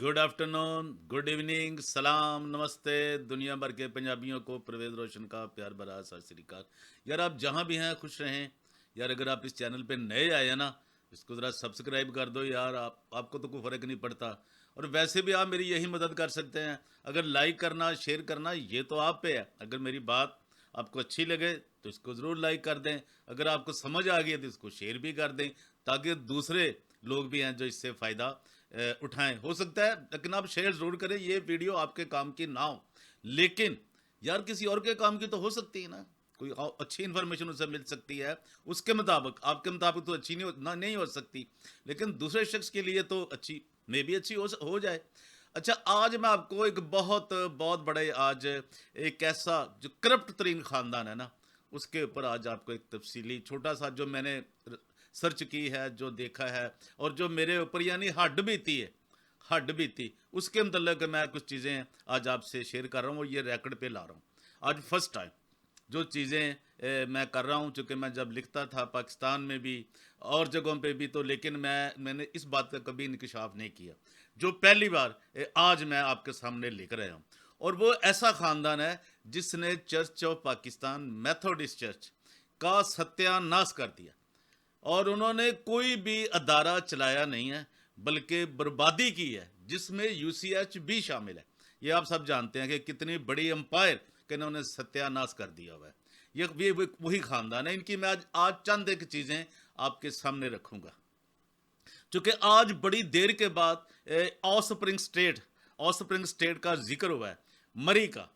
Good afternoon, good evening, सलाम, नमस्ते। दुनिया भर के पंजाबियों को परवेज़ रोशन का प्यार भरा सत श्री अकाल। यार आप जहाँ भी हैं खुश रहें। यार अगर आप इस चैनल पे नए आए हैं ना, इसको ज़रा सब्सक्राइब कर दो यार। आपको तो कोई फ़र्क नहीं पड़ता। और वैसे भी आप मेरी यही मदद कर सकते हैं। अगर लाइक करना, शेयर करना, ये तो आप पे है। अगर मेरी बात आपको अच्छी लगे तो इसको ज़रूर लाइक कर दें। अगर आपको समझ आ गई तो इसको शेयर भी कर दें, ताकि दूसरे लोग भी हैं जो इससे फ़ायदा उठाएं। हो सकता है, लेकिन आप शेयर ज़रूर करें। ये वीडियो आपके काम की ना हो, लेकिन यार किसी और के काम की तो हो सकती है ना। कोई अच्छी इन्फॉर्मेशन उसे मिल सकती है। उसके मुताबिक, आपके मुताबिक तो अच्छी नहीं हो सकती, लेकिन दूसरे शख्स के लिए तो अच्छी, मे भी अच्छी हो जाए। अच्छा, आज मैं आपको एक बहुत बहुत बड़े, आज एक ऐसा जो करप्ट तरीन ख़ानदान है ना, उसके ऊपर आज आपको एक तफसीली छोटा सा, जो मैंने सर्च की है, जो देखा है, और जो मेरे ऊपर यानी हड्ड बीती है, हड्ड बीती, उसके मतलब मैं कुछ चीज़ें आज आपसे शेयर कर रहा हूँ और ये रिकॉर्ड पे ला रहा हूँ। आज फर्स्ट टाइम जो चीज़ें मैं कर रहा हूँ, चूँकि मैं जब लिखता था पाकिस्तान में भी और जगहों पे भी, तो लेकिन मैंने इस बात का कभी इंकशाफ नहीं किया, जो पहली बार आज मैं आपके सामने लिख रहा हूँ। और वो ऐसा ख़ानदान है जिसने church of Pakistan, Methodist church का सत्यानाश कर दिया। और उन्होंने कोई भी अदारा चलाया नहीं है, बल्कि बर्बादी की है, जिसमें यूसीएच भी शामिल है। ये आप सब जानते हैं कि कितनी बड़ी एम्पायर के इन्होंने सत्यानाश कर दिया हुआ है। ये वही खानदान है। इनकी मैं आज चंद एक चीज़ें आपके सामने रखूंगा, क्योंकि आज बड़ी देर के बाद ऑस्प्रिंग स्टेट का जिक्र हुआ है, मरी का।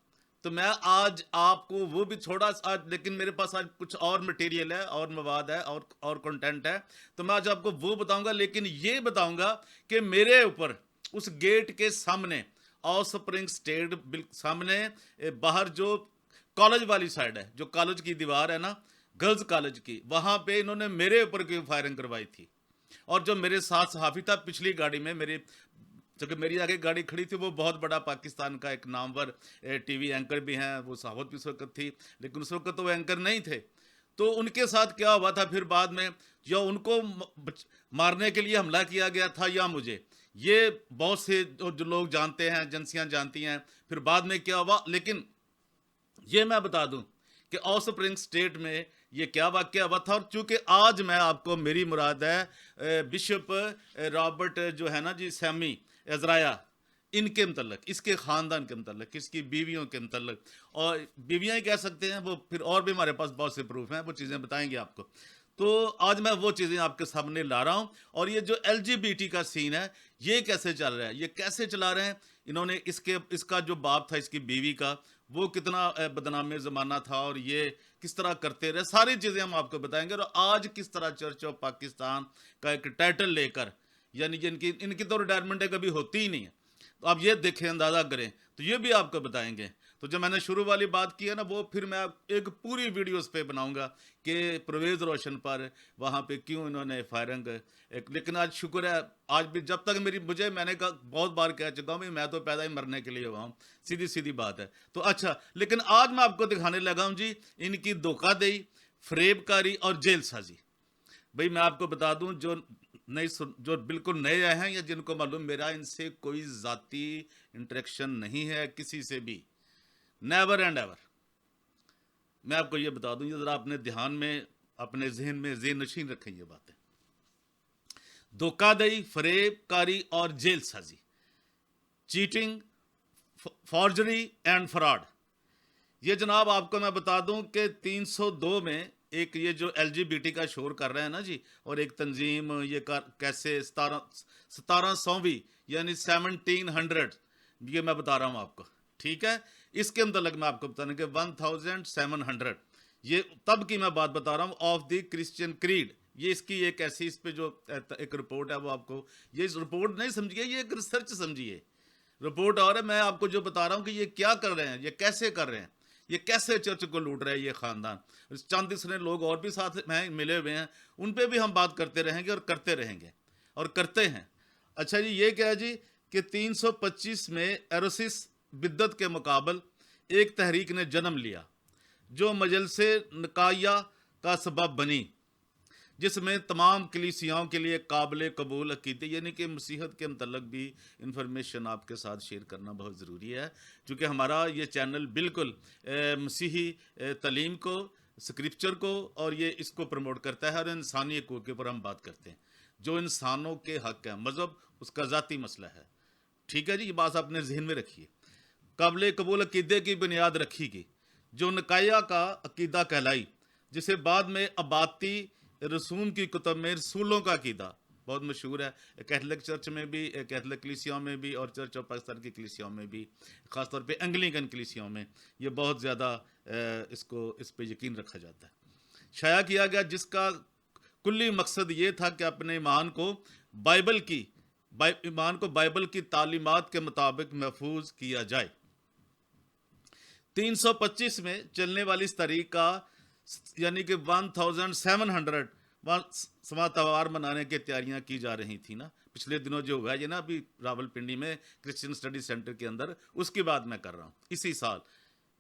तो मैं आज आपको वो भी थोड़ा सा आज, लेकिन मेरे पास आज कुछ और मटेरियल है और मवाद है और कंटेंट है, तो मैं आज आपको वो बताऊंगा। लेकिन ये बताऊंगा कि मेरे ऊपर उस गेट के सामने, ऑस्प्रिंग स्टेट सामने, बाहर जो कॉलेज वाली साइड है, जो कॉलेज की दीवार है ना, गर्ल्स कॉलेज की, वहां पे इन्होंने मेरे ऊपर क्यों फायरिंग करवाई थी। और जो मेरे साथ सहाफ़ी था पिछली गाड़ी में, मेरे जो मेरी आगे गाड़ी खड़ी थी, वो बहुत बड़ा पाकिस्तान का एक नामवर टीवी एंकर भी हैं, वो साहबत भी उस वक्त थी, लेकिन उस वक्त तो वो एंकर नहीं थे। तो उनके साथ क्या हुआ था फिर बाद में, या उनको मारने के लिए हमला किया गया था या मुझे, ये बहुत से जो लोग जानते हैं, एजेंसियां जानती हैं फिर बाद में क्या हुआ। लेकिन ये मैं बता दूं कि ऑस्प्रिंग स्टेट में ये क्या वाक्य हुआ था। और चूंकि आज मैं आपको, मेरी मुराद है बिशप रॉबर्ट जो है ना जी, सैमी अजराया, इनके मतलब, इसके ख़ानदान के मतलब, इसकी बीवियों के मतलब, और बीवियां ही कह सकते हैं वो, फिर और भी हमारे पास बहुत से प्रूफ हैं, वो चीज़ें बताएंगे आपको। तो आज मैं वो चीज़ें आपके सामने ला रहा हूँ। और ये जो एलजीबीटी का सीन है, ये कैसे चल रहा है, ये कैसे चला रहे हैं इन्होंने। इसका जो बाप था, इसकी बीवी का, वो कितना बदनाम ज़माना था, और ये किस तरह करते रहे, सारी चीज़ें हम आपको बताएंगे। और आज किस तरह चर्च ऑफ पाकिस्तान का एक टाइटल लेकर, यानी जिनकी इनकी तो रिटायरमेंट कभी होती ही नहीं है, तो आप ये देखें, अंदाज़ा करें, तो ये भी आपको बताएंगे। तो जो मैंने शुरू वाली बात की है ना, वो फिर मैं एक पूरी वीडियो उस पर बनाऊंगा कि परवेज़ रोशन पर वहाँ पे क्यों इन्होंने फायरिंग एक। लेकिन आज शुक्र है, आज भी जब तक मैंने कहा, बहुत बार कह चुका हूँ, मैं तो पैदा ही मरने के लिए हुआ हूँ, सीधी सीधी बात है। तो अच्छा, लेकिन आज मैं आपको दिखाने लगा हूँ जी, इनकी धोखाधड़ी, फरेबकारी और जेल साजी। भाई मैं आपको बता दूं, जो बिल्कुल नए आए हैं, या जिनको मालूम मेरा इनसे कोई ज़ाती इंटरेक्शन नहीं है किसी से भी, नेवर एंड एवर, मैं आपको ये बता दूं, ये ज़रा अपने ध्यान में, अपने जहन में ज़ेन नशीन रखें ये बातें। धोखाधड़ी, फरेबकारी और जेल साजी, चीटिंग, फॉर्जरी एंड फ्रॉड, ये जनाब आपको मैं बता दूं कि 302 में एक ये जो एलजीबीटी का शोर कर रहे हैं ना जी, और एक तंजीम ये कैसे 1700वीं यानी 1700, ये मैं बता रहा हूं आपको, ठीक है। इसके अंदर मैं आपको बताने के 1700, ये तब की मैं बात बता रहा हूं, ऑफ द क्रिश्चियन क्रीड। ये इसकी एक ऐसी, इस पे जो एक रिपोर्ट है, वो आपको, ये रिपोर्ट नहीं समझिए, ये एक रिसर्च समझिए, रिपोर्ट। और मैं आपको जो बता रहा हूं कि ये क्या कर रहे हैं, ये कैसे कर रहे हैं, ये कैसे चर्च को लूट रहा है ये खानदान। चंद इसने लोग और भी साथ में मिले हुए हैं, उन पे भी हम बात करते रहेंगे और करते रहेंगे और करते हैं। अच्छा जी, ये क्या है जी कि 325 में एरोसिस बिद्दत के मुकाबल एक तहरीक ने जन्म लिया, जो मजलसे नकाया का सबब बनी, जिसमें तमाम कलीसियाओं के लिए काबिल कबूल अकीदे यानी कि मसीहत के मतलब भी इंफॉर्मेशन आपके साथ शेयर करना बहुत ज़रूरी है, क्योंकि हमारा ये चैनल बिल्कुल मसीही तालीम को, स्क्रिप्चर को और ये इसको प्रमोट करता है और इंसानी हकूक़ के ऊपर हम बात करते हैं। जो इंसानों के हक हैं, मज़हब उसका ज़ाती मसला है, ठीक है जी, ये बात अपने जहन में रखिए। काबिल कबूल अकीदे की बुनियाद रखी गई जो नकाया का अकीदा कहलाई, जिसे बाद में अबाती रसूम की कुतब में रसूलों का अकीदा बहुत मशहूर है, कैथलिक चर्च में भी, कैथलिक कलीसियाओं में भी और चर्च ऑफ पाकिस्तान की कलीसियाओं में भी, ख़ासतौर पे एंग्लिकन कलीसियाओं में ये बहुत ज़्यादा इस पे यकीन रखा जाता है। शाया किया गया जिसका कुल्ली मकसद ये था कि अपने ईमान को बाइबल की तालीमात के मुताबिक महफूज किया जाए। 325 में चलने वाली इस तारीख का यानी कि 1700 समा त्यौहार मनाने की तैयारियां की जा रही थी ना, पिछले दिनों जो हुआ है ये ना अभी रावलपिंडी में क्रिश्चियन स्टडी सेंटर के अंदर, उसकी बात मैं कर रहा हूँ इसी साल।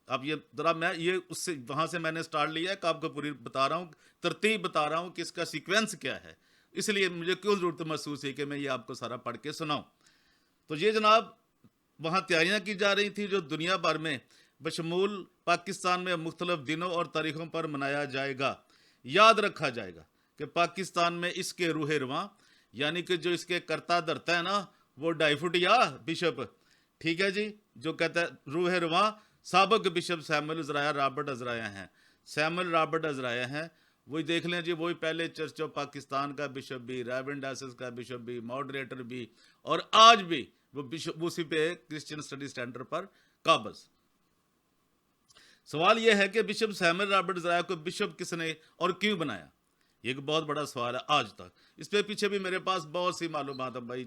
अब ये जरा मैं ये उससे वहाँ से मैंने स्टार्ट लिया है कि आपको पूरी बता रहा हूँ, तरतीब बता रहा हूँ कि इसका सीक्वेंस क्या है, इसलिए मुझे क्यों ज़रूरत महसूस है कि मैं ये आपको सारा पढ़ के सुनाऊँ। तो ये जनाब वहाँ तैयारियाँ की जा रही थी जो दुनिया भर में बशमूल पाकिस्तान में मुख्तलिफ दिनों और तारीखों पर मनाया जाएगा। याद रखा जाएगा कि पाकिस्तान में इसके रूह रवां यानी कि जो इसके करता धरता है ना वो डाइफुटिया बिशप, ठीक है जी, जो कहता है रूह रवां साबक बिशप सैमुअल अज़राया रॉबर्ट अज़राया हैं, सैमुअल रॉबर्ट अज़राया हैं, वही देख लें जी, वही पहले चर्च ऑफ पाकिस्तान का बिशप भी, रेवरेंड डायसिस का बिशप भी, मॉडरेटर भी, और आज भी वो बिशप उसी पे क्रिश्चियन स्टडी सेंटर पर काबज। सवाल यह है कि बिशप सैमुअल रॉबर्ट अज़राया को बिशप किसने और क्यों बनाया, ये एक बहुत बड़ा सवाल है आज तक। इस पे पीछे भी मेरे पास बहुत सी मालूमात है भाई,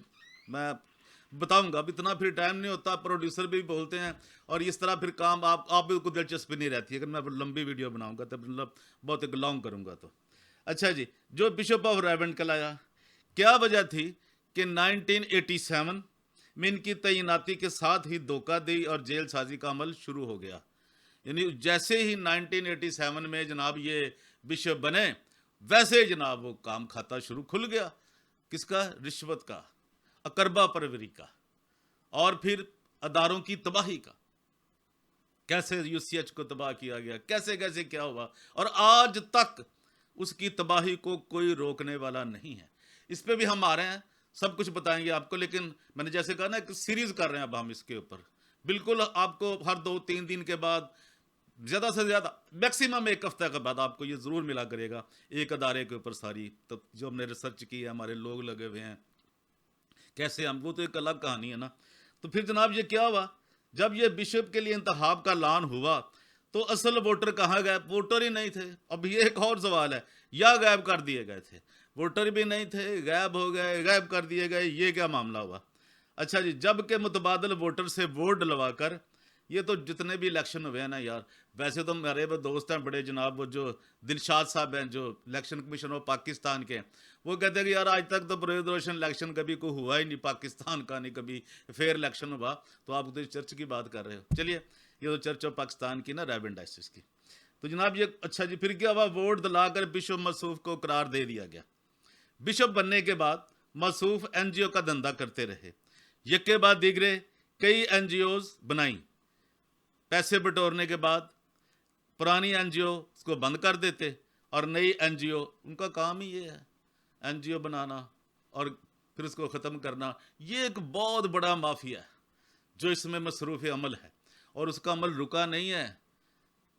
मैं बताऊंगा, अब इतना फिर टाइम नहीं होता, प्रोड्यूसर भी बोलते हैं और इस तरह फिर काम आप भी को दिलचस्पी नहीं रहती है। अगर मैं लंबी वीडियो बनाऊंगा तो मतलब बहुत एक लॉन्ग करूंगा तो। अच्छा जी, जो बिशप ऑफ रेवेंट कहलाया, क्या वजह थी कि 1987 में इनकी तैनाती के साथ ही धोखाधड़ी और जेल साजी का अमल शुरू हो गया। यानी जैसे ही 1987 में जनाब ये बिशप बने वैसे जनाब वो काम खाता शुरू खुल गया, किसका, रिश्वत का, अकरबा परवरी का, और फिर अदारों की तबाही का, कैसे यूसीएच को तबाह किया गया, कैसे कैसे क्या हुआ, और आज तक उसकी तबाही को कोई रोकने वाला नहीं है। इस पे भी हम आ रहे हैं, सब कुछ बताएंगे आपको, लेकिन मैंने जैसे कहा ना एक सीरीज कर रहे हैं अब हम इसके ऊपर, बिल्कुल आपको हर 2-3 दिन के बाद, ज़्यादा से ज़्यादा मैक्सिमम एक हफ्ते के बाद आपको ये ज़रूर मिला करेगा एक अदारे के ऊपर सारी, तो जो हमने रिसर्च की है, हमारे लोग लगे हुए हैं, कैसे हम, वो तो एक अलग कहानी है ना। तो फिर जनाब ये क्या हुआ, जब ये बिशप के लिए इंतखाब का ऐलान हुआ तो असल वोटर कहाँ गए, वोटर ही नहीं थे। अब ये एक और सवाल है, या गायब कर दिए गए थे, वोटर भी नहीं थे, गायब हो गए, गायब कर दिए गए, ये क्या मामला हुआ। अच्छा जी, जब के मुतबादल वोटर से वोट डलवा कर, ये तो जितने भी इलेक्शन हुए हैं ना यार, वैसे तो मेरे वो दोस्त हैं बड़े जनाब, वो जो दिलशाद साहब हैं जो इलेक्शन कमीशन ऑफ पाकिस्तान के, वो कहते हैं कि यार आज तक तो परवेज़ रोशन इलेक्शन कभी कोई हुआ ही नहीं पाकिस्तान का, नहीं कभी फेयर इलेक्शन हुआ। तो आप तो चर्च की बात कर रहे हो, चलिए ये तो चर्च ऑफ पाकिस्तान की ना, रेवरेंड डायसिस की। तो जनाब ये अच्छा जी, फिर क्या हुआ, वोट दिलाकर बिशप मसूफ को करार दे दिया गया। बिशप बनने के बाद मसूफ एनजीओ का धंधा करते रहे, एक के बाद दीगरे कई एनजीओज बनाई, पैसे बटोरने के बाद पुरानी एनजीओ को बंद कर देते और नई एनजीओ, उनका काम ही ये है एनजीओ बनाना और फिर उसको ख़त्म करना। ये एक बहुत बड़ा माफिया है जो इसमें मसरूफ़ अमल है, और उसका अमल रुका नहीं है।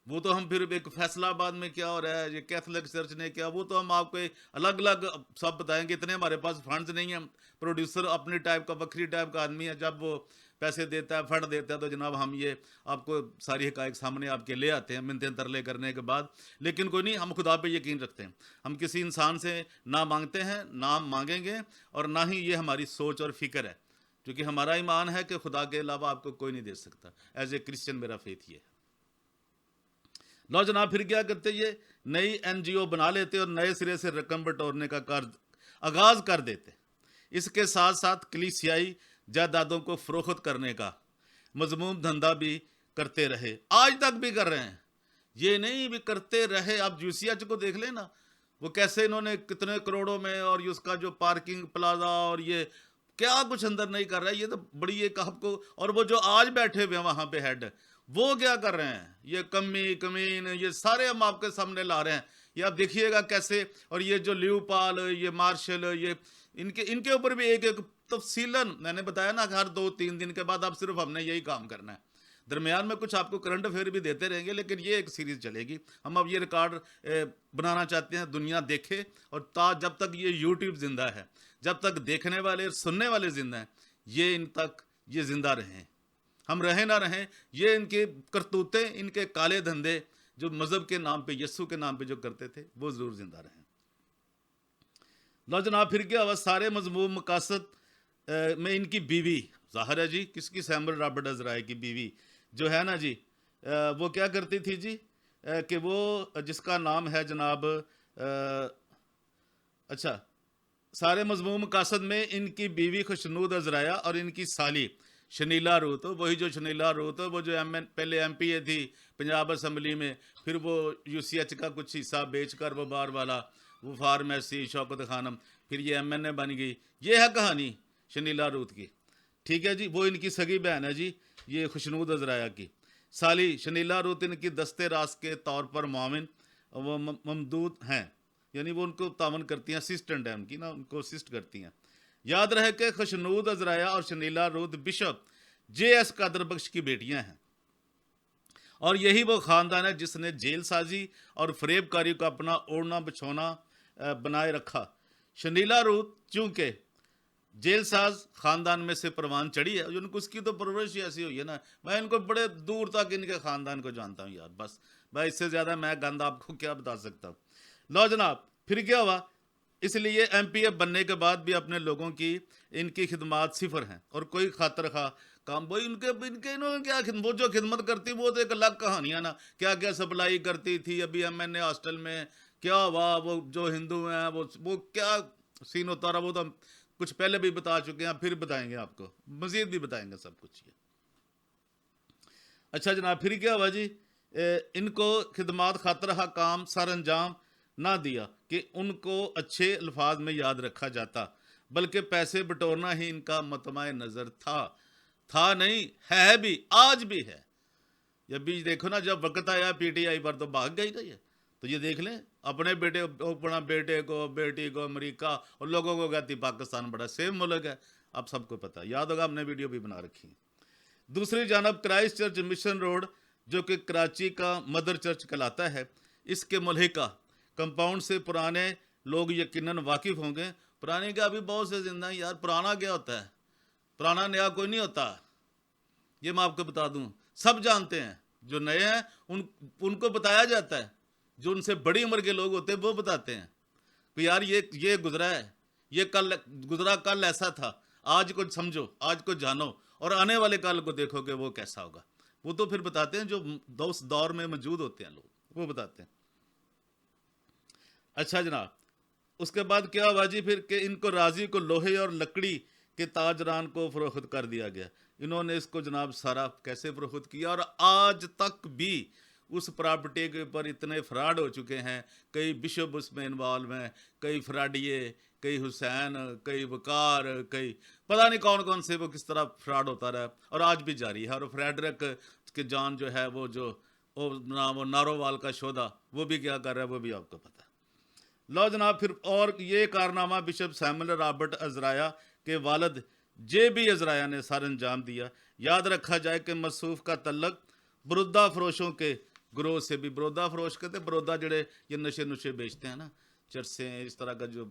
वो तो हम फिर एक फैसलाबाद में क्या हो रहा है, ये कैथलिक चर्च ने क्या, वो तो हम आपको अलग अलग सब बताएंगे, इतने हमारे पास फंड्स नहीं हैं। प्रोड्यूसर अपनी टाइप का वक्री टाइप का आदमी है, जब वो पैसे देता है, फंड देता है, तो जनाब हम ये आपको सारी हकायक सामने आपके ले आते हैं मिन्नतें तरले करने के बाद। लेकिन कोई नहीं, हम खुदा पे यकीन रखते हैं, हम किसी इंसान से ना मांगते हैं ना मांगेंगे, और ना ही ये हमारी सोच और फिक्र है, क्योंकि हमारा ईमान है कि खुदा के अलावा आपको कोई नहीं दे सकता। एज ए क्रिश्चियन मेरा फेथ ये है। नौजवान फिर क्या करते, ये नई एनजीओ बना लेते और नए सिरे से रकम बटोरने का कार्य आगाज कर देते। इसके साथ साथ कलीसियाई जायदादों को फरोख्त करने का मजमूम धंधा भी करते रहे, आज तक भी कर रहे हैं, ये नहीं भी करते रहे। आप यूसीएच को देख लेना, वो कैसे इन्होंने कितने करोड़ों में, और ये उसका जो पार्किंग प्लाजा और ये क्या कुछ अंदर नहीं कर रहा है, ये तो बड़ी एक आपको। और वो जो आज बैठे हुए हैं वहां पे हेड, वो क्या कर रहे हैं, ये कमी कमीन ये सारे हम आपके सामने ला रहे हैं, ये आप देखिएगा कैसे। और ये जो ल्यूपाल, ये मार्शल, ये इनके इनके ऊपर भी एक एक तफसीलन मैंने बताया ना कि हर 2-3 दिन के बाद आप सिर्फ हमने यही काम करना है। दरमियान में कुछ आपको करंट अफेयर भी देते रहेंगे, लेकिन ये एक सीरीज चलेगी। हम अब ये रिकॉर्ड बनाना चाहते हैं, दुनिया देखे, और जब तक ये यूट्यूब जिंदा है, जब तक देखने वाले और सुनने वाले जिंदा हैं, ये इन तक ये जिंदा रहें, हम रहें ना रहें, ये इनके करतूतें, इनके काले धंधे जो मजहब के नाम पे, यस्सु के नाम पे जो करते थे, वो जरूर जिंदा रहें। लो जनाब, फिर क्या हुआ, सारे मजमूम मकासद में इनकी बीवी, जाहिर है जी किसकी, सैमुअल रॉबर्ट अज़राया की बीवी जो है ना जी, वो क्या करती थी जी, कि वो जिसका नाम है जनाब, अच्छा, सारे मजमूम मकासद में इनकी बीवी खुशनूद अज़राया और इनकी साली शनीला रूत, वही जो शनीला रूत, वो जो पहले MPA थी पंजाब असम्बली में, फिर वो UCH का कुछ हिस्सा बेचकर वो बार वाला, वो फार्मेसी शौकत खानम, फिर ये MNA बन गई। ये है कहानी शनीला रूत की, ठीक है जी। वो इनकी सगी बहन है जी, ये खुशनूद अज़राया की साली शनीला रूत। इनकी दस्ते रास के तौर पर मामिन वो ममदूद हैं, यानी वो उनको तावन करती हैं, असिस्टेंट है उनकी ना, उनको असिस्ट करती हैं। याद रहे कि खुशनूद अज़राया और शनीला रूत बिशप JS कादर बख्श की बेटियां हैं, और यही वो ख़ानदान है जिसने जेल साजी और फरेबकारी को अपना ओढ़ना बिछौना बनाए रखा। शनीला रूत चूंकि जेल साज खानदान में से परवान चढ़ी है, उनको उसकी तो परवरिश ही ऐसी हुई है ना। मैं इनको बड़े दूर तक इनके खानदान को जानता हूँ यार, बस भाई इससे ज़्यादा मैं गंद आपको क्या बता सकता हूँ। लो जनाब, फिर क्या हुआ, इसलिए MPA बनने के बाद भी अपने लोगों की इनकी खिदमात सिफर हैं, और कोई खातर खा काम वही इनके इनके इन्होंने क्या वो जो खिदमत करती वो तो एक अलग कहानियाँ ना, क्या क्या सप्लाई करती थी। अभी MNA हॉस्टल में क्या हुआ, वो जो हिंदू हैं वो क्या सीन होता रहा, वो तो कुछ पहले भी बता चुके हैं, फिर बताएंगे आपको, मजीद भी बताएंगे सब कुछ ये। अच्छा जनाब, फिर क्या हुआ जी, इनको खिदमात खातर काम सर अंजाम ना दिया कि उनको अच्छे अल्फाज में याद रखा जाता, बल्कि पैसे बटोरना ही इनका मतमाए नज़र था नहीं, है भी, आज भी है। जब भी देखो ना, जब वक्त आया PTI पर तो भाग गई ना ये, तो ये देख लें अपने बेटे को बेटी को अमेरिका, और लोगों को कहती पाकिस्तान बड़ा सेम मुल्क है, आप सबको पता, याद होगा हमने वीडियो भी बना रखी है। दूसरी जानब क्राइस्ट चर्च मिशन रोड, जो कि कराची का मदर चर्च कहलाता है, इसके मुल्हिका कंपाउंड से पुराने लोग यकीनन वाकिफ़ होंगे। पुराने क्या, अभी बहुत से जिंदा हैं यार, पुराना क्या होता है, पुराना नया कोई नहीं होता, ये मैं आपको बता दूं, सब जानते हैं। जो नए हैं उनको बताया जाता है, जो उनसे बड़ी उम्र के लोग होते हैं वो बताते हैं कि यार ये गुजरा है, ये कल गुजरा, कल ऐसा था, आज को समझो, आज को जानो, और आने वाले कल को देखो कि वो कैसा होगा। वो तो फिर बताते हैं, जो उस दौर में मौजूद होते हैं लोग, वो बताते हैं। अच्छा जनाब, उसके बाद क्या हुआ जी, फिर कि इनको राजी को लोहे और लकड़ी के ताजरान को फरोख्त कर दिया गया। इन्होंने इसको जनाब सारा कैसे फरोख्त किया, और आज तक भी उस प्रॉपर्टी के ऊपर इतने फ्रॉड हो चुके हैं, कई बिशप उसमें इन्वॉल्व हैं, कई फ्रॉडिये, कई हुसैन, कई वकार, कई पता नहीं कौन कौन से, वो किस तरह फ्रॉड होता रहा, और आज भी जारी है। और फ्रेडरिक के जान जो है, वो नारोवाल का शोधा, वो भी क्या कर रहा है, वो भी आपको पता है। लो जनाब, फिर और ये कारनामा बिशप सैमुअल रॉबर्ट अज़राया के वालिद JB अज़राया ने सर अंजाम दिया। याद रखा जाए कि मसूफ का तल्लक बरोदा फरोशों के ग्रोह से भी, बरोदा फरोश कहते, बरोदा जड़े ये नशे नुशे बेचते हैं ना, चरसे इस तरह का जो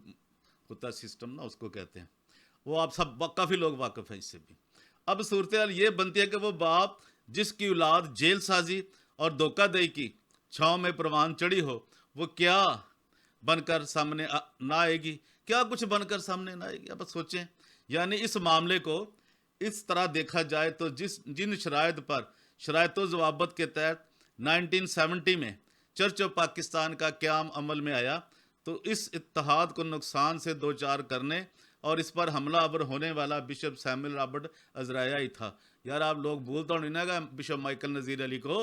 होता सिस्टम ना, उसको कहते हैं। वो आप सब काफ़ी लोग वाकिफ़ हैं इससे भी। अब सूरत हाल ये बनती है कि वो बाप जिसकी औलाद जेल साजी और धोखाधड़ी की छाँव में परवान चढ़ी हो, वो क्या बनकर सामने ना आएगी, क्या कुछ बनकर सामने ना आएगी, आप सोचें। यानी इस मामले को इस तरह देखा जाए तो जिन शराइत पर शराइत ज़वाबत के तहत 1970 में चर्च ऑफ पाकिस्तान का क़याम अमल में आया, तो इस इत्तेहाद को नुकसान से दो चार करने और इस पर हमलावर होने वाला बिशप सैमुअल रॉबर्ट अज़राया ही था। यार आप लोग भूल तो नहीं ना बिशप माइकल नज़ीर अली को,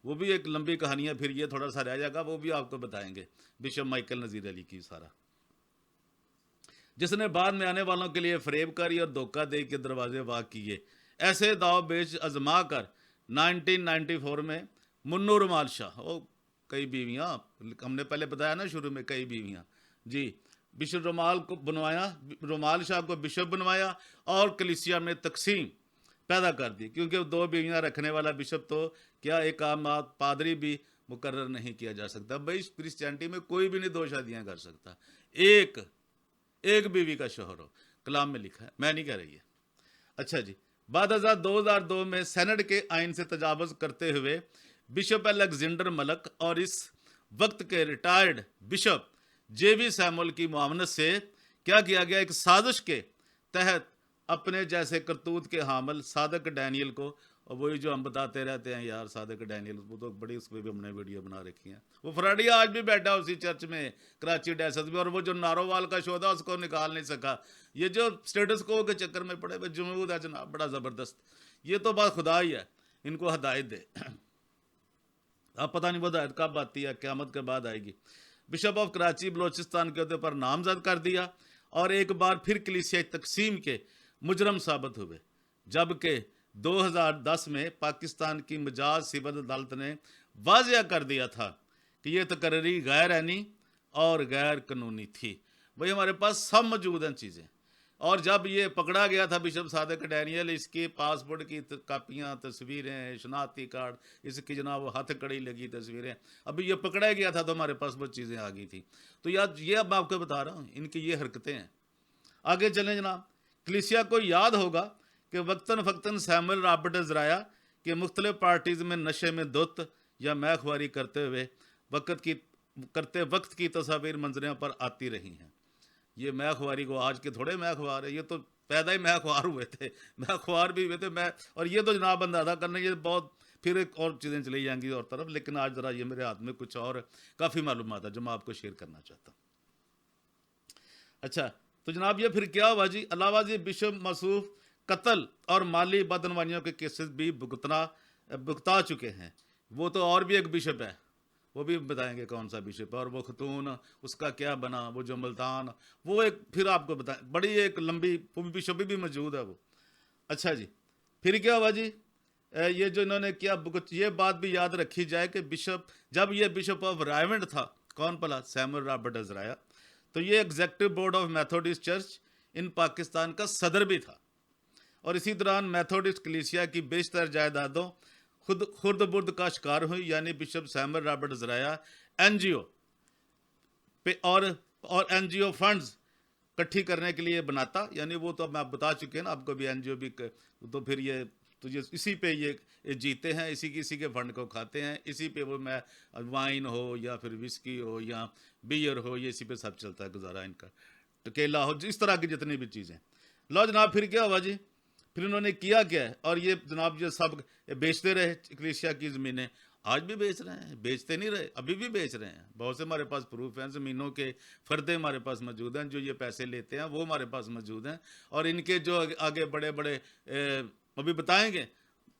वो भी एक लंबी कहानी है, फिर ये थोड़ा सा रह जाएगा, वो भी आपको बताएंगे बिशप माइकल नज़ीर अली की सारा, जिसने बाद में आने वालों के लिए फरेबकारी और धोखा दे के दरवाजे वाक किए। ऐसे दाव बेच आजमा कर 1994 में मुन्नू रुमाल शाह, वो कई बीवियाँ, हमने पहले बताया ना शुरू में, कई बीवियाँ जी, बिशप रुमाल को बनवाया, रुमाल शाह को बिशप बनवाया और कलीसिया में तकसीम पैदा कर दी, क्योंकि 2 बीवियाँ रखने वाला बिशप तो क्या एक आम पादरी भी मुकर्रर नहीं किया जा सकता। भाई क्रिश्चियनिटी में कोई भी नहीं 2 शादियाँ कर सकता, एक बीवी का शोहर हो, कलाम में लिखा है, मैं नहीं कह रही है। अच्छा जी, बाद 2002 में सेनेट के आइन से तजावुज़ करते हुए बिशप अलेक्जेंडर मलक और इस वक्त के रिटायर्ड बिशप जेवी सैमुअल की मुआवनत से क्या किया गया, एक साजिश के तहत अपने जैसे करतूत के हामिल सादक डैनियल को, और वही जो हम बताते रहते हैं यार सादक डैनियल, वो तो बड़ी, उस पर भी हमने वीडियो बना रखी है, वो फ्राडिया आज भी बैठा उसी चर्च में कराची डेसस में, और वो जो नारोवाल का शो था उसको निकाल नहीं सका। ये जो स्टेटस को के चक्कर में पड़े हुए जमूद है जनाब, बड़ा ज़बरदस्त, ये तो बात खुदा ही है, इनको हदायत दे। अब पता नहीं वो हदायत कब आती है, क़यामत के बाद आएगी। बिशप ऑफ कराची बलोचिस्तान के अहदे पर नामजद कर दिया और एक बार फिर कलीसिया तकसीम के मुजरम साबित हुए, जबकि 2010 में पाकिस्तान की मजाज सिविल अदालत ने वाज़िया कर दिया था कि यह तकर्री गैर आइनी और गैर कानूनी थी। भाई हमारे पास सब मौजूद हैं चीज़ें, और जब ये पकड़ा गया था बिशप सादिक डैनियल, इसके पासपोर्ट की कापियाँ, तस्वीरें, शनाख्ती कार्ड, इसकी जनाब हथकड़ी लगी तस्वीरें, अभी ये पकड़ा गया था तो हमारे पास वो चीज़ें आ गई थी। तो यार ये अब मैं आपको बता रहा हूँ, इनकी ये हरकतें हैं। आगे चलें जनाब, कलीसिया को याद होगा कि वक्तन फ़क्तन सैमुअल रॉबर्ट अज़राया के मुख्तलिफ पार्टीज़ में नशे में धुत या मैखवारी करते वक्त की तस्वीर मंजरों पर आती रही हैं। ये मैखवारी को आज के थोड़े मैखवार है, ये तो पैदा ही मैखवार हुए थे, मैखवार भी हुए थे मैं, और ये तो जनाब अंदाज़ा करना, ये बहुत फिर एक और चीज़ें चली जाएंगी और तरफ, लेकिन आज ज़रा ये मेरे हाथ में कुछ और काफ़ी मालूमात है जो मैं आपको शेयर करना चाहता हूँ। अच्छा, तो जनाब ये फिर क्या हुआ जी, अलावा जी बिशप मसूफ कत्ल और माली बदनवानियों के केसेस भी भुगता चुके हैं। वो तो और भी एक बिशप है, वो भी बताएंगे कौन सा बिशप है, और वो खतून उसका क्या बना, वो जो मुल्तान, वो एक फिर आपको बताएं, बड़ी एक लंबी, वो भी बिशप भी मौजूद है वो। अच्छा जी, फिर क्या हुआ जी, ये जो इन्होंने किया, ये बात भी याद रखी जाए कि बिशप, जब ये बिशप ऑफ रायवेंड था, कौन भला, सैमुअल रॉबर्ट अज़राया, तो ये executive board of Methodist church इन पाकिस्तान का सदर भी था, और इसी दौरान मेथोडिस्ट कलीसिया की बेशतर जायदादों खुर्द बुर्द का शिकार हुई, यानी बिशप सैमुअल रॉबर्ट अज़राया एनजीओ पे और एनजीओ फंड्स इकट्ठी करने के लिए बनाता, यानी वो तो मैं बता चुके हैं ना आपको भी, एनजीओ भी, तो फिर ये तो ये इसी पे ये जीते हैं, इसी के फंड को खाते हैं, इसी पे वो मैं वाइन हो या फिर विस्की हो या बियर हो, ये इसी पे सब चलता है गुजारा इनका, टकेला हो, इस तरह की जितनी भी चीज़ें। लो जनाब फिर क्या हुआ जी, फिर उन्होंने किया क्या है, और ये जनाब ये सब बेचते रहे, कलीसिया की ज़मीनें आज भी बेच रहे हैं, बेचते नहीं रहे, अभी भी बेच रहे हैं। बहुत से हमारे पास प्रूफ हैं, ज़मीनों के फर्दे हमारे पास मौजूद हैं, जो ये पैसे लेते हैं वो हमारे पास मौजूद हैं, और इनके जो आगे बड़े बड़े अभी बताएंगे,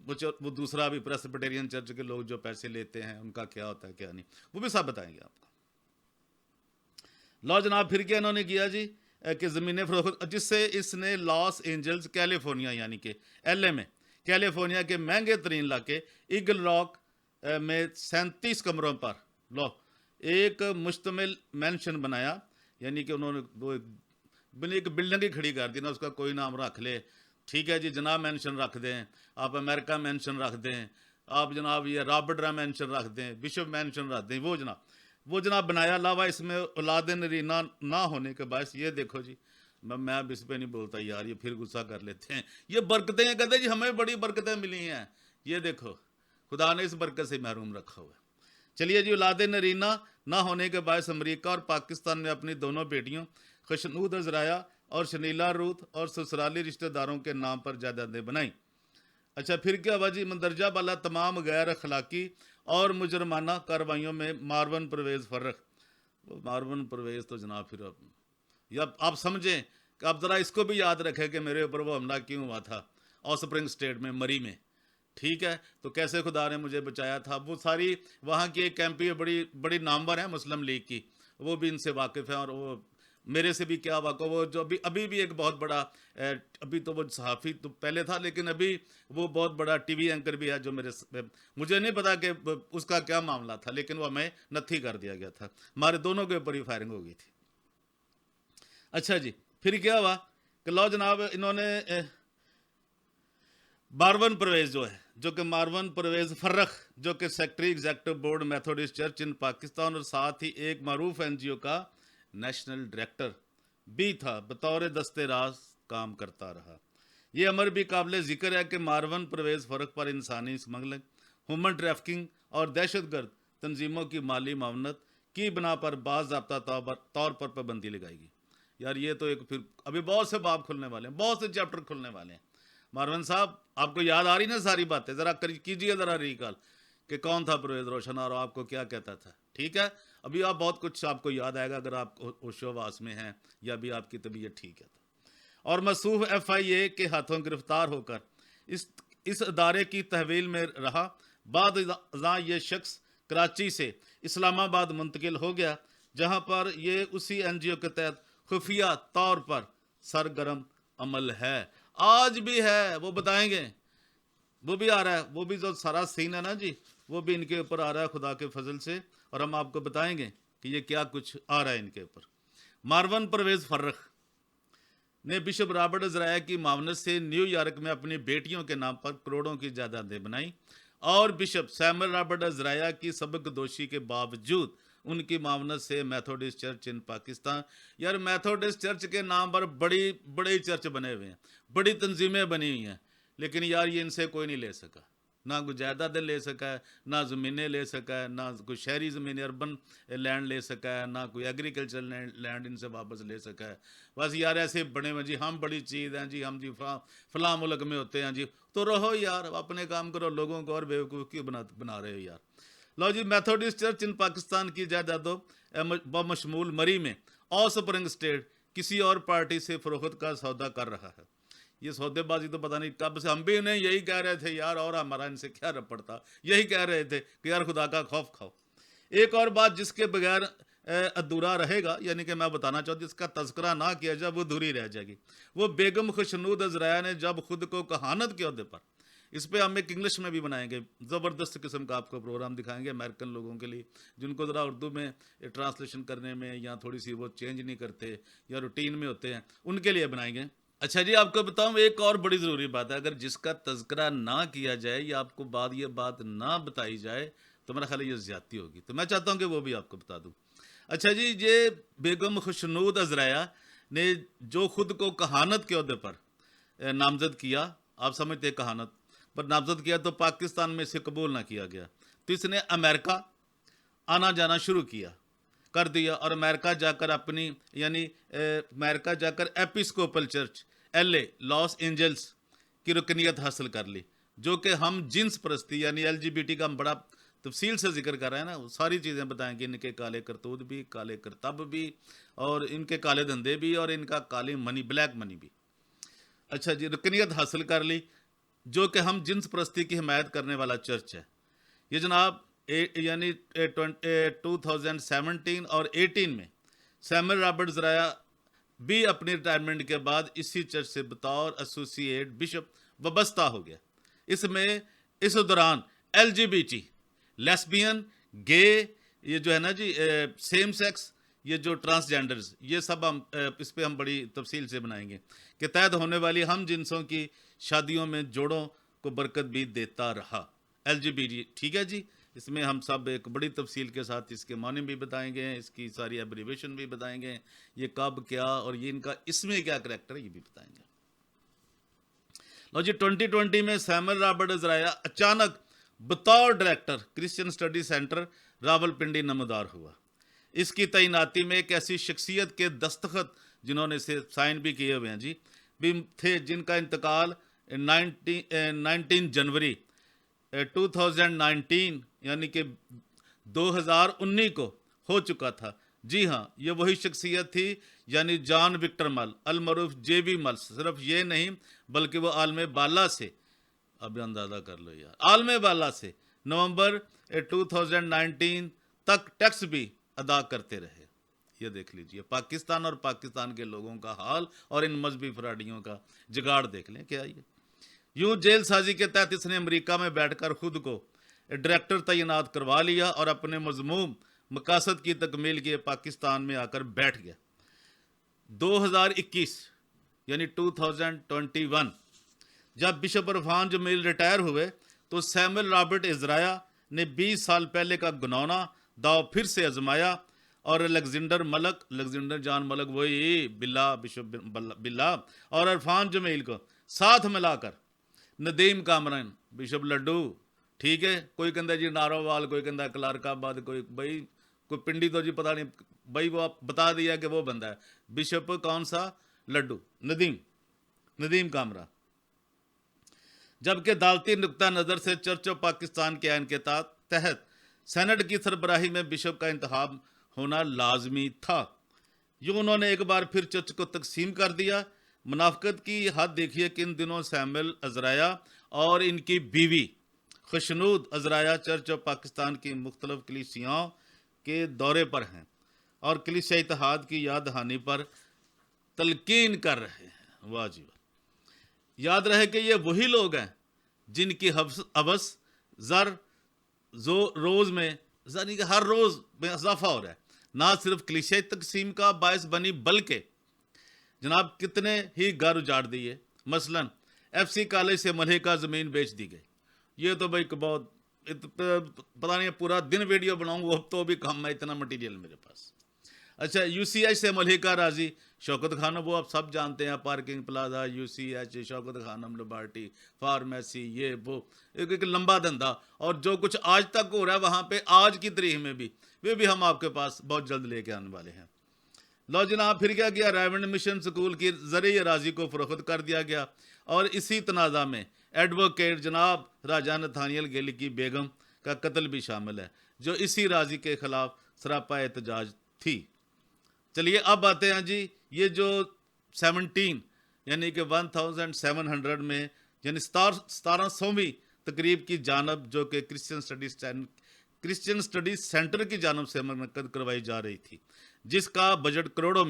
वो दूसरा भी प्रेस्बिटेरियन चर्च के लोग जो पैसे लेते हैं उनका क्या होता है क्या नहीं, वो भी सब बताएंगे आपको। लो जनाब फिर क्या इन्होंने किया जी, कि ज़मीनें फरोख्त, जिससे इसने लॉस एंजल्स कैलिफोर्निया, यानी कि LA में, कैलिफोर्निया के महंगे तरीन इलाके ईगल रॉक में 37 कमरों पर लो एक मुश्तमिल मैंशन बनाया, यानी कि उन्होंने वो एक बिल्डिंग ही खड़ी कर दी ना, उसका कोई नाम रख ले, ठीक है जी, जनाब मैंशन रख दें, आप अमेरिका मैंशन रख दें, आप जनाब ये रॉबर्ट मैंशन रख दें, बिशप मैंशन रख दें, वो जनाब बनाया। अलावा इसमें औलाद नरीना ना होने के बायस, ये देखो जी, मैं अब इस पर नहीं बोलता यार, ये फिर गुस्सा कर लेते हैं, ये बरकतें हैं, कहते जी हमें बड़ी बरकतें मिली हैं, ये देखो खुदा ने इस बरकत से महरूम रखा हुआ है। चलिए जी, औलाद नरीना ना होने के बायस अमेरिका और पाकिस्तान में अपनी दोनों बेटियों खुशनूद अज़राया और शनीला रूथ और ससुराली रिश्तेदारों के नाम पर जायदादें बनाई। अच्छा फिर क्या हुआ जी, मंदरजा वाला तमाम गैर अखलाकी और मुजरमाना कार्रवाइयों में मारवन परवेज़ फ़र्क, मारवन परवेज़ तो जनाब फिर या आप समझें कि आप ज़रा इसको भी याद रखें कि मेरे ऊपर वो हमला क्यों हुआ था ऑस्प्रिंग स्टेट में, मरी में, ठीक है, तो कैसे खुदा ने मुझे बचाया था, वो सारी वहाँ की एक एमपी बड़ी बड़ी नामवर है मुस्लिम लीग की, वो भी इनसे वाकिफ़ है, और वो मेरे से भी क्या वाक़, वो जो अभी अभी भी एक बहुत बड़ा अभी तो वो सहाफ़ी तो पहले था, लेकिन अभी वो बहुत बड़ा टीवी एंकर भी है, जो मुझे नहीं पता कि उसका क्या मामला था, लेकिन वो हमें नत्थी कर दिया गया था, हमारे दोनों के ऊपर ही फायरिंग हो गई थी। अच्छा जी, फिर क्या हुआ कि लो जनाब, इन्होंने मारवन परवेज़ जो है, जो कि मारवन परवेज़ फर्रख, जो कि secretary executive board Methodist church इन पाकिस्तान और साथ ही एक मरूफ एनजीओ का नेशनल डायरेक्टर भी था, बतौर दस्ते राज काम करता रहा। ये अमर भी काबिल ज़िक्र है कि मारवन परवेज़ फ़र्क पर इंसानी स्मगलिंग, ह्यूमन ट्रैफिकिंग और दहशतगर्द तंजीमों की माली मावनत की बिना पर बाज़ाब्ता तौर पर पाबंदी लगाएगी। यार ये तो एक, फिर अभी बहुत से बाब खुलने वाले हैं, बहुत से चैप्टर खुलने वाले हैं। मारवन साहब, आपको याद आ रही ना सारी बातें, ज़रा कीजिए ज़रा रिकॉल कि कौन था परवेज़ रोशन और आपको क्या कहता था। ठीक है, अभी आप बहुत कुछ आपको याद आएगा अगर आप होशोवास में हैं या भी आपकी तबीयत ठीक है तो। और मसूफ FIA के हाथों गिरफ्तार होकर इस अदारे की तहवील में रहा। बाद ये शख्स कराची से इस्लामाबाद मुंतकिल हो गया, जहां पर ये उसी NGO के तहत खुफिया तौर पर सरगर्म अमल है, आज भी है, वो बताएंगे, वो भी आ रहा है, वो भी जो सारा सीन है ना जी, वो भी इनके ऊपर आ रहा है खुदा के फजल से, और हम आपको बताएंगे कि ये क्या कुछ आ रहा है इनके ऊपर। मारवन परवेज़ फर्रख ने बिशप रॉबर्ट अज़राया की मावनत से न्यूयॉर्क में अपनी बेटियों के नाम पर करोड़ों की जायदादें बनाई, और बिशप सैमुअल रॉबर्ट अज़राया की सबक दोषी के बावजूद उनकी मावनत से मेथोडिस्ट चर्च इन पाकिस्तान, यार मेथोडिस्ट चर्च के नाम पर बड़ी बड़े चर्च बने हुए हैं, बड़ी तंजीमें बनी हुई हैं, लेकिन यार ये इनसे कोई नहीं ले सका, ना कोई जायदादें ले सका है, ना ज़मीनें ले सका है, ना कोई शहरी ज़मीन अर्बन लैंड ले सका है, ना कोई एग्रीकल्चर लैंड इनसे वापस ले सका है। बस यार ऐसे बने हुए जी, हम बड़ी चीज़ हैं जी, हम जी फलां मुल्क में होते हैं जी, तो रहो यार, अपने काम करो, लोगों को और बेवकूफ़ क्यों बना रहे हो यार। लो जी, मेथोडिस्ट चर्च इन पाकिस्तान की जायदादों बमशमूल मरी में ऑस्प्रिंग स्टेट किसी और पार्टी से फ़रोख्त का सौदा कर रहा है। ये सौदेबाजी तो पता नहीं कब से, हम भी उन्हें यही कह रहे थे यार, और हमारा इनसे क्या रपड़ था, यही कह रहे थे कि यार खुदा का खौफ खाओ। एक और बात जिसके बगैर अधूरा रहेगा, यानी कि मैं बताना चाहती हूँ, जिसका तस्करा ना किया जाए वो अधूरी रह जाएगी, वो बेगम खुशनूद अज़राया ने जब खुद को कहानत के अहदे पर, इस पर हम एक इंग्लिश में भी बनाएंगे, ज़बरदस्त किस्म का आपको प्रोग्राम दिखाएंगे अमेरिकन लोगों के लिए, जिनको ज़रा उर्दू में ट्रांसलेशन करने में या थोड़ी सी वो चेंज नहीं करते या रूटीन में होते हैं, उनके लिए बनाएंगे। अच्छा जी, आपको बताऊं एक और बड़ी ज़रूरी बात है, अगर जिसका तज़किरा ना किया जाए या आपको ये बात ना बताई जाए तो मेरा ख्याल है ये ज़्यादती होगी, तो मैं चाहता हूं कि वो भी आपको बता दूं। अच्छा जी, ये बेगम खुशनूद अज़राया ने जो खुद को कहानत के अहदे पर नामजद किया, आप समझते हैं कहानत पर नामजद किया, तो पाकिस्तान में इसे कबूल ना किया गया, तो इसने अमेरिका आना जाना शुरू किया कर दिया, और अमेरिका जाकर अपनी यानी अमेरिका जाकर Episcopal church LA Los Angeles की रुकनीत हासिल कर ली, जो कि हम जिन्स परस्ती यानी LGBT का हम बड़ा तफसील से जिक्र कर रहे हैं ना, वो सारी चीज़ें बताएंगे, इनके काले करतूत भी, काले करतब भी, और इनके काले धंधे भी, और इनका काले मनी, ब्लैक मनी भी। अच्छा जी, रुकनीत हासिल कर ली, जो कि हम जिन्स परस्ती की हिमायत करने वाला चर्च है। ये जनाब यानी 2017 और 18 में सैमुअल रॉबर्ट अज़राया भी अपनी रिटायरमेंट के बाद इसी चर्च से बतौर एसोसिएट बिशप वाबस्ता हो गया। इसमें इस दौरान LGBT, लेस्बियन, गे, ये जो है ना जी सेम सेक्स, ये जो ट्रांसजेंडर्स, ये सब हम इस पर हम बड़ी तफसील से बनाएंगे कि तहत होने वाली हम जिनसों की शादियों में जोड़ों को बरकत भी देता रहा LGBT। ठीक है जी, इसमें हम सब एक बड़ी तफसील के साथ इसके माने भी बताएंगे, इसकी सारी एब्रीवेशन भी बताएंगे, ये कब क्या और ये इनका इसमें क्या करैक्टर है ये भी बताएंगे। लो जी, 2020 में सैमुअल रॉबर्ट अज़राया अचानक बतौर director Christian study centre Rawalpindi नमदार हुआ। इसकी तैनाती में एक ऐसी शख्सियत के दस्तखत, जिन्होंने इसे साइन भी किए हुए हैं जी, भी थे, जिनका इंतकाल 19 जनवरी 2019 यानी कि 2019 को हो चुका था। जी हाँ, ये वही शख्सियत थी, यानी जॉन विक्टर मल, अलमरूफ JV मल। सिर्फ ये नहीं बल्कि वो आलम बाला से अब अंदाजा कर लो यार। आलमे वाला से नवंबर 2019 तक टैक्स भी अदा करते रहे। ये देख लीजिए पाकिस्तान और पाकिस्तान के लोगों का हाल, और इन मजहबी फराडियों का जुगाड़ देख लें क्या। ये यूं जेल साजी के तहत इसने अमेरिका में बैठकर खुद को डायरेक्टर तैनात करवा लिया और अपने मजमूम मकासद की तकमील के पाकिस्तान में आकर बैठ गया। 2021 यानी 2021 जब बिशप इरफान जमील रिटायर हुए तो सैमुअल रॉबर्ट इज़राया ने 20 साल पहले का गुनौना दाव फिर से आजमाया और अलेक्जेंडर जॉन मलक वही बिल्ला बिशप बिल्ला और इरफान जमील को साथ मिलाकर नदीम कामरान बिशप लड्डू, ठीक है, कोई कहता जी नारोवाल, कोई कहता कलारकाबाद, कोई पिंडी तो जी पता नहीं भाई, वो आप बता दिया कि वो बंदा है बिशप कौन सा, लड्डू, नदीम कामरा। जबकि अदालती नुक्ता नज़र से चर्च ऑफ पाकिस्तान के आइन के तहत सेनेट की सरबराही में बिशप का इंतखाब होना लाजमी था। यूँ उन्होंने एक बार फिर चर्च को तकसीम कर दिया। मुनाफिकत की हद देखिए कि इन दिनों सैमुअल अज़राया और इनकी बीवी खुशनूद अज़राया चर्च ऑफ पाकिस्तान की मुख्तलिफ कलीसियाओं के दौरे पर हैं और कलीसिया इत्तेहाद की याद दहानी पर तलकीन कर रहे हैं। वाह जी वाह। याद रहे कि ये वही लोग हैं जिनकी हवस ज़र रोज़ में यानी कि हर रोज़ में इजाफा हो रहा है। ना सिर्फ कलीसिया तकसीम का बायस बनी बल्कि जनाब कितने ही घर उजाड़ दिए। मसलन FC कॉलेज से मलहे का ज़मीन बेच दी गई। ये तो भाई बहुत पता नहीं पूरा दिन वीडियो बनाऊंगा अब तो भी कम है, इतना मटेरियल मेरे पास। अच्छा, UCH से मलिका राजी शौकत खानम, वो आप सब जानते हैं, parking plaza, UCH, Shaukat Khanum Liberty, pharmacy, ये वो एक लंबा धंधा, और जो कुछ आज तक हो रहा है वहाँ पे आज की तारीख में भी वे भी हम आपके पास बहुत जल्द लेके आने वाले हैं। लो जनाब, फिर क्या किया, रेवेन्यू मिशन स्कूल की ज़रिए राजी को फरोख्त कर दिया गया और इसी तनाज़ा में एडवोकेट जनाब राजा नथानियल गिल की बेगम का कत्ल भी शामिल है, जो इसी राजी के खिलाफ सरापा एहतजाज थी। चलिए अब आते हैं जी, ये जो 17 यानी कि 1700 में यानी 1700वीं तकरीब की जानब जो कि क्रिश्चियन स्टडीज सेंटर की जानब से मुनक़्क़द करवाई जा रही थी, जिसका बजट करोड़ों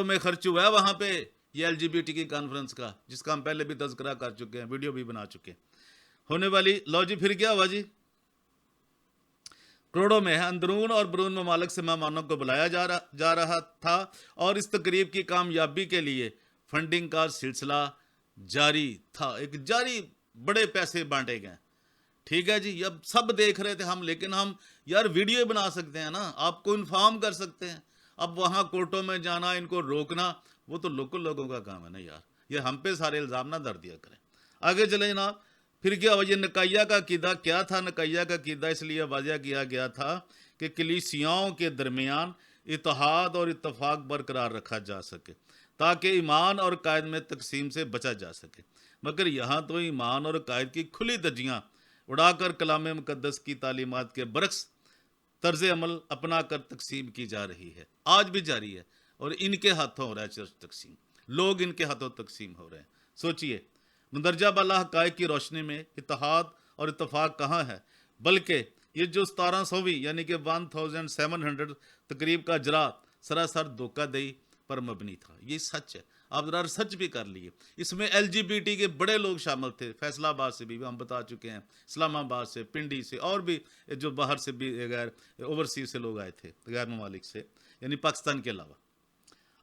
में खर्च हुआ है वहाँ पे। ये LGBT की कॉन्फ्रेंस का, जिसका हम पहले भी तज़किरा कर चुके हैं, वीडियो भी बना चुके हैं, होने वाली। लो जी, फिर क्या हुआ जी, करोड़ों में है। अंदरून और बरून ममालिक से मेहमानों को बुलाया जा रहा था और इस तकरीब की कामयाबी के लिए फंडिंग का सिलसिला जारी था। एक जारी बड़े पैसे बांटे गए, ठीक है जी। अब सब देख रहे थे हम, लेकिन हम यार वीडियो बना सकते हैं ना, आपको इन्फॉर्म कर सकते हैं। अब वहाँ कोर्टों में जाना, इनको रोकना, वो तो लोकल लोगों का काम है ना यार, ये हम पे सारे इल्ज़ाम ना दर दिया करें। आगे चले जनाब, फिर क्या हुआ, ये नकैया का अकीदा क्या था। नकैया का अकीदा इसलिए वाज़ह किया गया था कि कलीसियाओं के दरमियान इत्तेहाद और इत्तफाक बरकरार रखा जा सके ताकि ईमान और कायद में तकसीम से बचा जा सके। मगर यहाँ तो ईमान और कायद की खुली धज्जियाँ उड़ाकर कलाम मुक़द्दस की तालीमात के बरक्स तर्ज अमल अपना कर तकसीम की जा रही है, आज भी जारी है, और इनके हाथों हो रहा है चर्च तकसीम, लोग इनके हाथों तकसीम हो रहे हैं। सोचिए, मुंदरजा बाला हक़ाइक़ की रोशनी में इत्तेहाद और इत्तफाक कहाँ है, बल्कि ये जो 1700वीं यानी कि 1700 तकरीब का जरा सरासर धोखाधड़ी पर मबनी था। ये सच है, आप जरा रिसर्च भी कर लिए। इसमें LGBT के बड़े लोग शामिल थे, फैसलाबाद से भी हम बता चुके हैं, इस्लामाबाद से, पिंडी से, और भी जो बाहर से भी गैर ओवरसीज से लोग आए थे, गैर ममालिक से, यानी पाकिस्तान के अलावा।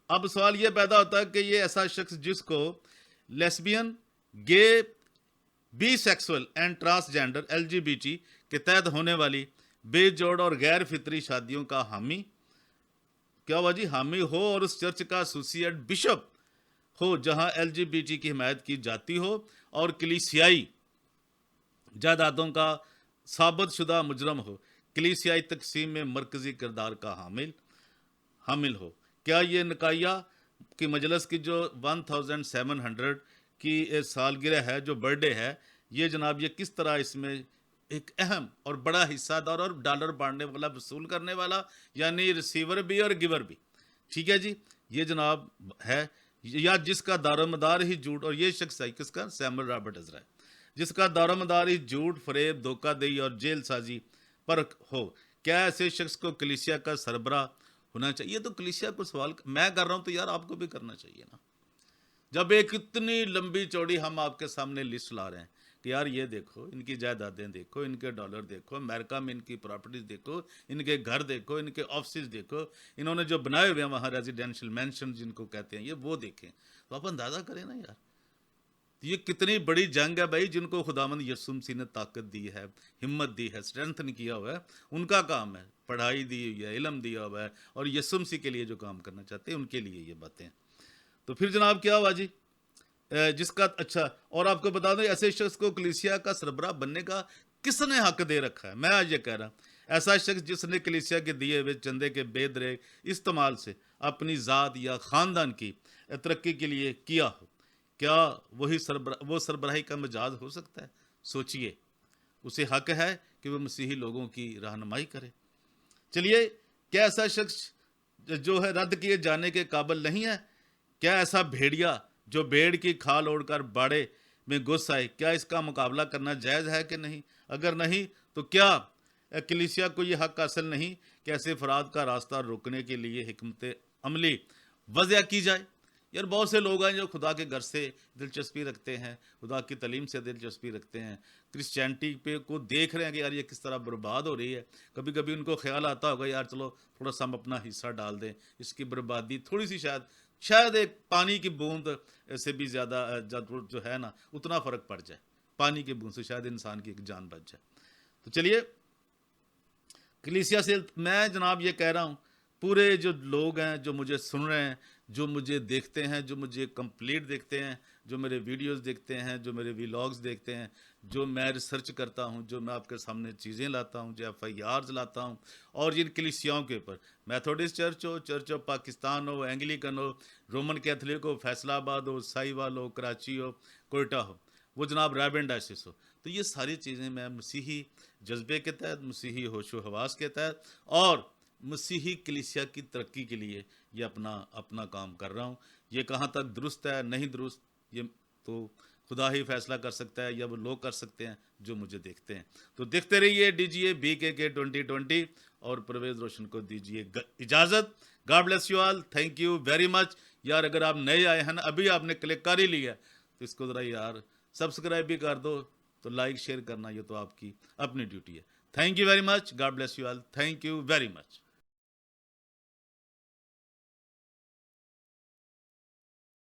अब सवाल ये पैदा होता है कि ये ऐसा शख्स जिसको lesbian, gay, bisexual and transgender LGBT के तहत होने वाली बेजोड़ और गैर फितरी शादियों का हामी क्या हुआ जी, हामी हो, और उस चर्च का एसोसिएट बिशप हो जहां LGBT की हिमायत की जाती हो और कलीसियाई जायदादों का साबित शुदा मुजरम हो, कलीसियाई तकसीम में मरकजी किरदार का हामिल हो। क्या ये नकाया की मजलिस की जो 1700 की सालगिरह है, जो बर्थडे है, ये जनाब ये किस तरह इसमें एक अहम और बड़ा हिस्सादार और डॉलर बांटने वाला, वसूल करने वाला, यानी रिसीवर भी और गिवर भी, ठीक है जी, ये जनाब है, या जिसका दारोमदार ही झूठ, और ये शख्स है किसका, सैमुअल रॉबर्ट इज़राया। जिसका दारोमदारी झूठ, फरेब, धोखाधड़ी और जेलसाजी पर हो, क्या ऐसे शख्स को कलीसिया का सरबराह होना चाहिए? ये तो कलीसिया को सवाल मैं कर रहा हूं, तो यार आपको भी करना चाहिए ना। जब एक इतनी लंबी चौड़ी हम आपके सामने लिस्ट ला रहे हैं कि यार ये देखो, इनकी जायदादें देखो, इनके डॉलर देखो, अमेरिका में इनकी प्रॉपर्टीज देखो, इनके घर देखो, इनके ऑफिस देखो, इन्होंने जो बनाए हुए हैं वहाँ रेजिडेंशियल मैंशन जिनको कहते हैं, ये वो देखें, तो आप अंदाज़ा करें ना यार, ये कितनी बड़ी जंग है भाई। जिनको खुदावंद यीशु मसीह ने ताकत दी है, हिम्मत दी है, स्ट्रेंथन किया हुआ है, उनका काम है, पढ़ाई दी हुई है, इल्म दिया हुआ है, और यीशु मसीह के लिए जो काम करना चाहते हैं उनके लिए ये बातें। तो फिर जनाब क्या हुआ जी, जिसका अच्छा, और आपको बता दो ऐसे शख्स को कलीसिया का सरबराह बनने का किसने हक दे रखा है? मैं आज ये कह रहा, ऐसा शख्स जिसने कलीसिया के दिए हुए चंदे के बेदरे इस्तेमाल से अपनी ज़ात या ख़ानदान की तरक्की के लिए किया हो, क्या वो सरबराही का मिजाज हो सकता है? सोचिए, उसे हक है कि वह मसीही लोगों की रहनुमाई करे। चलिए, क्या ऐसा शख्स जो है रद्द किए जाने के काबिल नहीं है? क्या ऐसा भेड़िया जो भेड़ की खाल ओढ़कर बाड़े में घुस आए, क्या इसका मुकाबला करना जायज़ है कि नहीं? अगर नहीं, तो क्या कलीसिया को ये हक हासिल नहीं कि ऐसे अफराद का रास्ता रोकने के लिए हिकमत अमली वज़्या की जाए? यार बहुत से लोग हैं जो खुदा के घर से दिलचस्पी रखते हैं, खुदा की तालीम से दिलचस्पी रखते हैं, क्रिश्चियनिटी पे को देख रहे हैं कि यार ये किस तरह बर्बाद हो रही है। कभी कभी उनको ख्याल आता होगा यार चलो थोड़ा सा हम अपना हिस्सा डाल दें, इसकी बर्बादी थोड़ी सी शायद एक पानी की बूंद से भी ज़्यादा जो है ना, उतना फ़र्क पड़ जाए, पानी की बूंद से शायद इंसान की एक जान बच जाए। तो चलिए, कलीसिया से मैं जनाब ये कह रहा हूँ, पूरे जो लोग हैं जो मुझे सुन रहे हैं, जो मुझे देखते हैं, जो मुझे कंप्लीट देखते हैं, जो मेरे वीडियोस देखते हैं, जो मेरे व्लॉग्स देखते हैं, जो मैं रिसर्च करता हूँ, जो मैं आपके सामने चीज़ें लाता हूँ, जो FIRs लाता हूँ, और जिन कलीसियाओं के ऊपर, मैथोडिस्ट चर्च हो, चर्च ऑफ पाकिस्तान हो, एंग्लिकन हो, रोमन कैथलिक हो, फैसलाबाद हो, साहिवाल हो, कराची हो, कोयटा हो, वो जनाब रैबन डायसिस हो, तो ये सारी चीज़ें मैं मसीही जज्बे के तहत, मसीही होशो हवास के तहत और मसीही कलीसिया की तरक्की के लिए ये अपना अपना काम कर रहा हूँ। ये कहाँ तक दुरुस्त है नहीं दुरुस्त, ये तो खुदा ही फैसला कर सकता है, या वो लोग कर सकते हैं जो मुझे देखते हैं। तो देखते रहिए DGA BKK 2020, और परवेज़ रोशन को दीजिए इजाज़त। God bless you all, thank you very much. यार अगर आप नए आए हैं ना, अभी आपने क्लिक कर ही लिया, तो इसको ज़रा यार सब्सक्राइब भी कर दो, तो लाइक शेयर करना ये तो आपकी अपनी ड्यूटी है। Thank you very much, God bless you all, thank you very much.